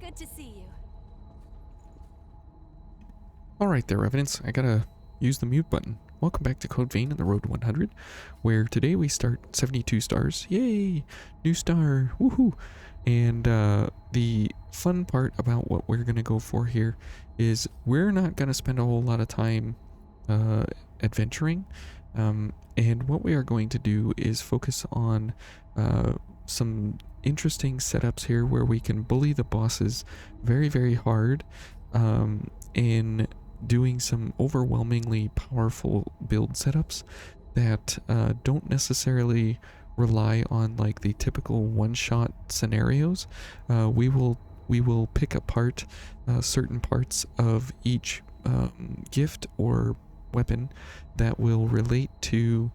Good to see you. Alright there, Revenants. I gotta use the mute button. Welcome back to Code Vein and the Road to 100, where today we start 72 stars. Yay! New star! Woohoo! And the fun part about what we're gonna go for here is we're not gonna spend a whole lot of time adventuring. And what we are going to do is focus on some interesting setups here where we can bully the bosses very, very hard in doing some overwhelmingly powerful build setups that don't necessarily rely on like the typical one-shot scenarios. We will pick apart certain parts of each gift or weapon that will relate to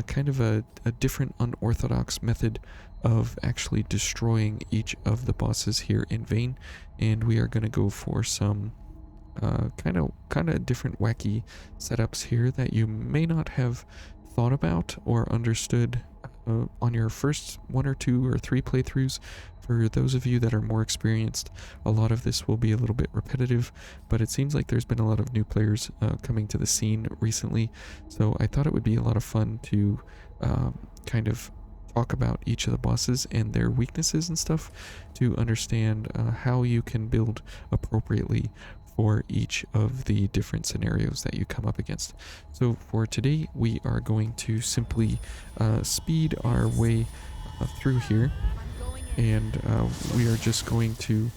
kind of a different unorthodox method of actually destroying each of the bosses here in Vein, and we are going to go for some kind of different wacky setups here that you may not have thought about or understood on your first 1 or 2 or 3 playthroughs. For those of you that are more experienced, a lot of this will be a little bit repetitive, but it seems like there's been a lot of new players coming to the scene recently, so I thought it would be a lot of fun to kind of talk about each of the bosses and their weaknesses and stuff to understand how you can build appropriately for each of the different scenarios that you come up against. So for today, we are going to simply speed our way through here, and we are just going to,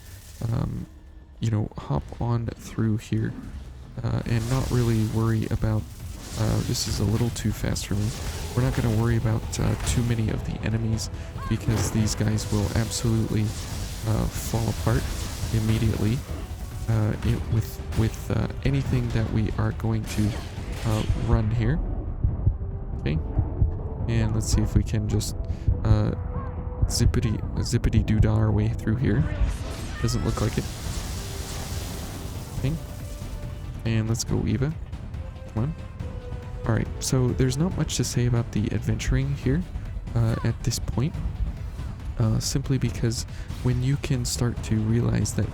hop on through here and not really worry about, this is a little too fast for me. We're not going to worry about too many of the enemies because these guys will absolutely fall apart immediately. With anything that we are going to run here. Okay, and let's see if we can just zippity doodah our way through here. Doesn't look like it. Okay, and let's go Eva. Come on. Alright, so there's not much to say about the adventuring here at this point. Simply because when you can start to realize that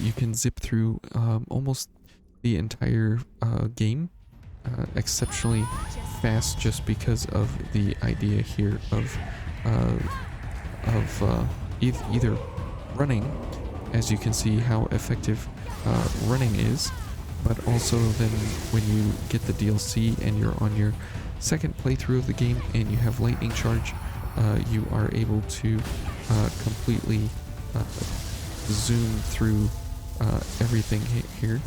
you can zip through almost the entire game exceptionally fast, just because of the idea here of either running, as you can see how effective running is, but also then when you get the DLC and you're on your second playthrough of the game and you have lightning charge, you are able to completely zoom through everything here,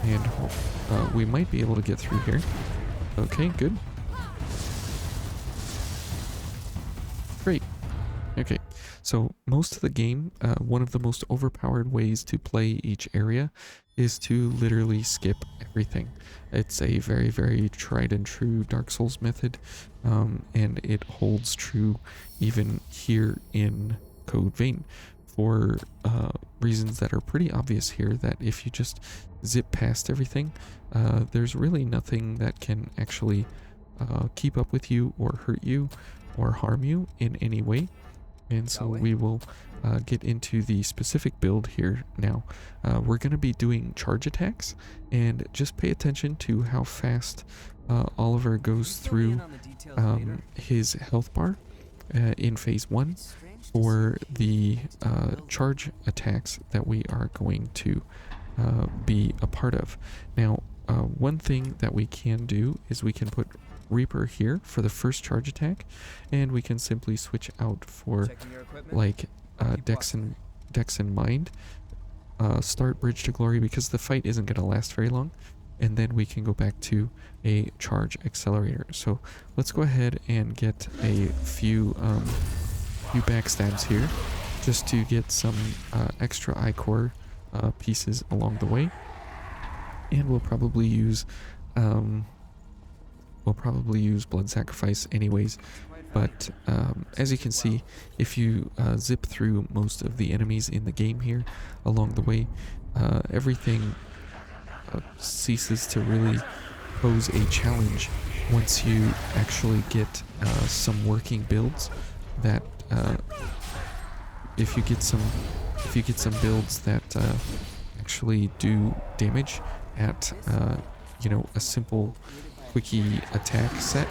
and we might be able to get through here. Okay, good. Great. Okay, so most of the game, one of the most overpowered ways to play each area is to literally skip everything. It's a very, very tried and true Dark Souls method, and it holds true even here in Code Vein for reasons that are pretty obvious here, that if you just zip past everything, there's really nothing that can actually keep up with you or hurt you or harm you in any way. And so we will get into the specific build here now. We're going to be doing charge attacks, and just pay attention to how fast Oliver goes through his health bar in phase 1 for the charge attacks that we are going to be a part of. Now, one thing that we can do is we can put Reaper here for the first charge attack, and we can simply switch out for like Dex and Mind, start Bridge to Glory, because the fight isn't going to last very long, and then we can go back to a charge accelerator. So let's go ahead and get a few backstabs here just to get some extra Ichor pieces along the way, and we'll probably use Blood Sacrifice anyways. But as you can see, if you zip through most of the enemies in the game here along the way, everything ceases to really pose a challenge once you actually get some working builds that if you get some builds that actually do damage at you know, a simple quickie attack set,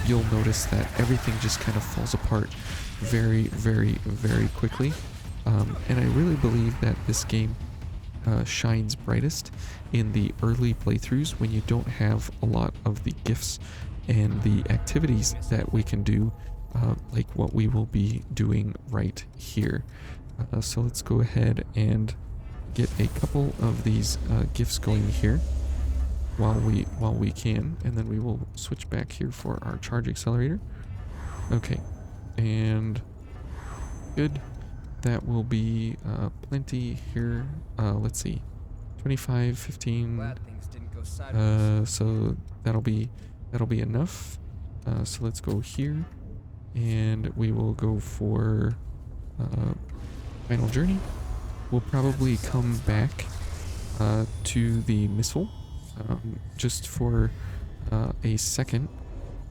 you'll notice that everything just kind of falls apart very, very, very quickly. And I really believe that this game shines brightest in the early playthroughs when you don't have a lot of the gifts and the activities that we can do, like what we will be doing right here. So let's go ahead and get a couple of these gifts going here while we can, and then we will switch back here for our charge accelerator. Okay, and good. That will be plenty here. Let's see, 25, 15. So that'll be enough. So let's go here, and we will go for final journey. We'll probably come back to the missile just for a second,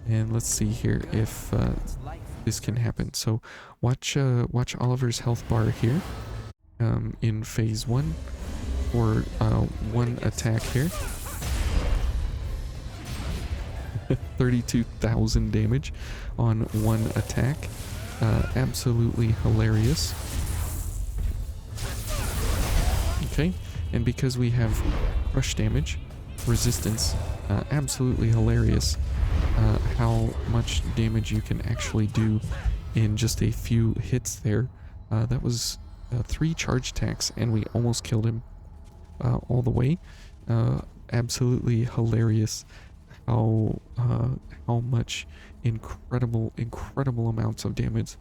and let's see here if this can happen. So watch Oliver's health bar here in phase 1 for one attack here. 32,000 damage on one attack. Absolutely hilarious. Okay, and because we have crush damage resistance, absolutely hilarious how much damage you can actually do in just a few hits there. That was 3 charge attacks, and we almost killed him all the way. Absolutely hilarious how much incredible amounts of damage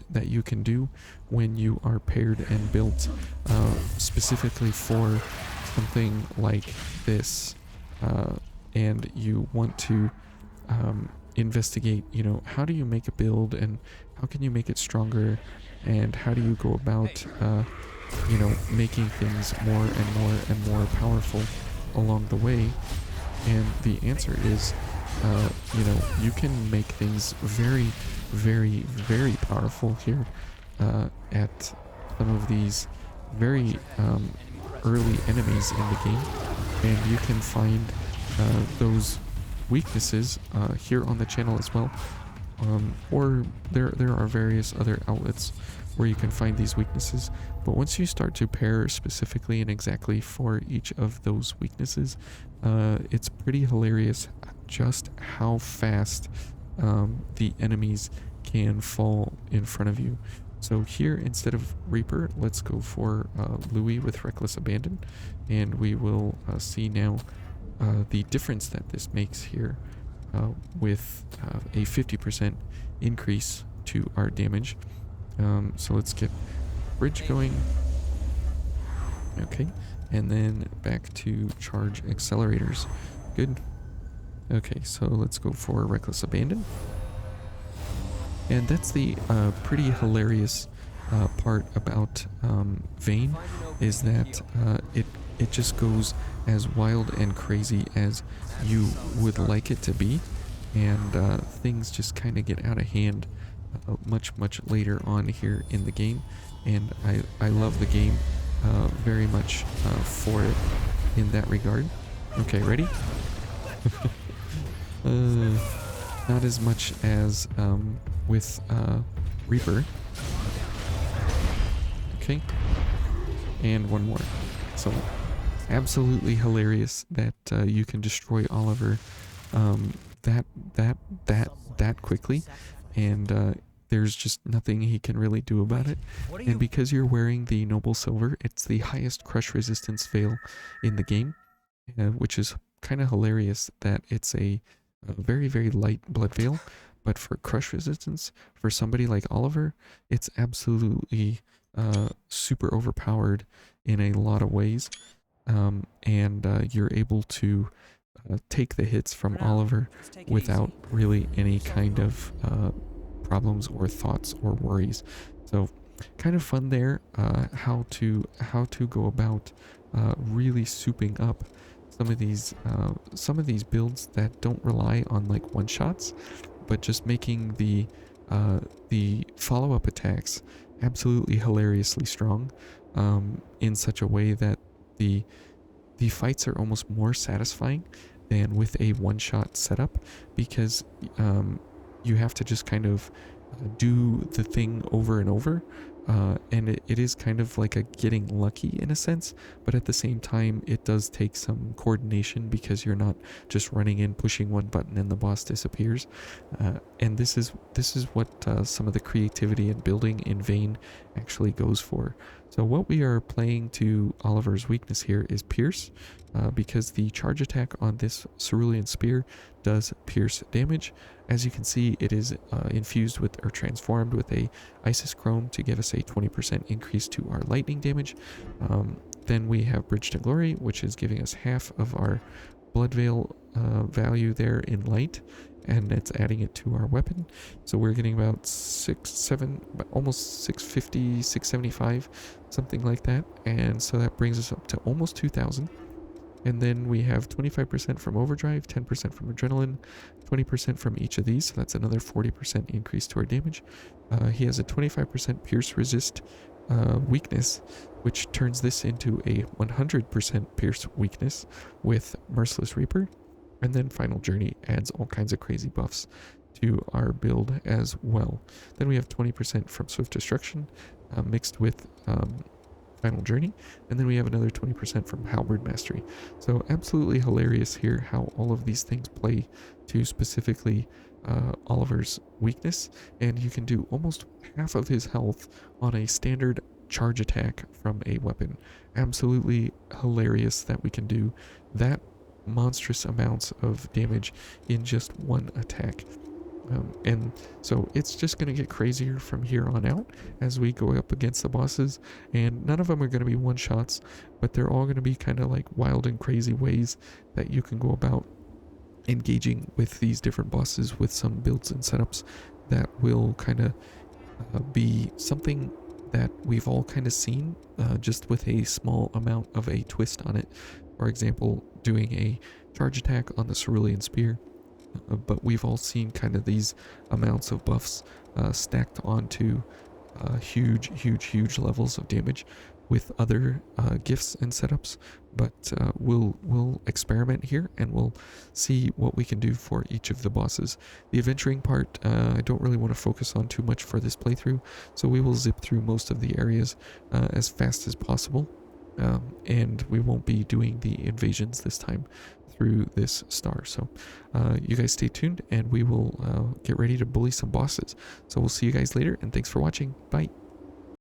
that you can do when you are paired and built specifically for something like this, and you want to investigate, you know, how do you make a build and how can you make it stronger, and how do you go about you know, making things more and more powerful along the way. And the answer is you know, you can make things very powerful here at some of these very early enemies in the game, and you can find those weaknesses here on the channel as well, or there are various other outlets where you can find these weaknesses. But once you start to pair specifically and exactly for each of those weaknesses, it's pretty hilarious just how fast the enemies can fall in front of you. So here, instead of Reaper, let's go for Louis with Reckless Abandon, and we will see now the difference that this makes here with a 50% increase to our damage. So let's get bridge going. Okay, and then back to charge accelerators. Good. Okay, so let's go for Reckless Abandon. And that's the pretty hilarious part about Vayne, is that it just goes as wild and crazy as you would like it to be, and things just kind of get out of hand much later on here in the game, and I love the game very much for it in that regard. Okay, ready? Not as much as with Reaper. Okay, and one more. So absolutely hilarious that you can destroy Oliver that quickly, and there's just nothing he can really do about it. And because you're wearing the Noble Silver, it's the highest crush resistance veil in the game, which is kind of hilarious that it's a very light blood veil, but for crush resistance, for somebody like Oliver, it's absolutely super overpowered in a lot of ways, and you're able to take the hits from Oliver without really any kind of problems or thoughts or worries. So kind of fun there, how to go about really souping up some of these builds that don't rely on like one shots, but just making the follow-up attacks absolutely hilariously strong, in such a way that the fights are almost more satisfying than with a one-shot setup, because you have to just kind of do the thing over and over, and it is kind of like a getting lucky in a sense, but at the same time it does take some coordination because you're not just running in, pushing one button, and the boss disappears. And this is what some of the creativity and building in Vayne actually goes for. So what we are playing to Oliver's weakness here is Pierce, because the charge attack on this Cerulean Spear does pierce damage. As you can see, it is infused with, or transformed with, a Isis Chrome to give us a 20% increase to our lightning damage. Then we have Bridge to Glory, which is giving us half of our Blood Veil value there in light, and it's adding it to our weapon. So we're getting about 7, almost 650, 675, something like that. And so that brings us up to almost 2,000. And then we have 25% from Overdrive, 10% from Adrenaline, 20% from each of these, so that's another 40% increase to our damage. He has a 25% Pierce Resist weakness, which turns this into a 100% Pierce weakness with Merciless Reaper. And then Final Journey adds all kinds of crazy buffs to our build as well. Then we have 20% from Swift Destruction, mixed with Final Journey, and then we have another 20% from Halberd Mastery. So absolutely hilarious here how all of these things play to specifically Oliver's weakness, and you can do almost half of his health on a standard charge attack from a weapon. Absolutely hilarious that we can do that monstrous amounts of damage in just one attack. And so it's just going to get crazier from here on out as we go up against the bosses, and none of them are going to be one shots, but they're all going to be kind of like wild and crazy ways that you can go about engaging with these different bosses with some builds and setups that will kind of be something that we've all kind of seen, just with a small amount of a twist on it. For example, doing a charge attack on the Cerulean Spear. But we've all seen kind of these amounts of buffs stacked onto huge levels of damage with other gifts and setups. But we'll experiment here, and we'll see what we can do for each of the bosses. The adventuring part, I don't really want to focus on too much for this playthrough, so we will zip through most of the areas as fast as possible. And we won't be doing the invasions this time through this star. So you guys stay tuned, and we will get ready to bully some bosses. So we'll see you guys later, and thanks for watching. Bye.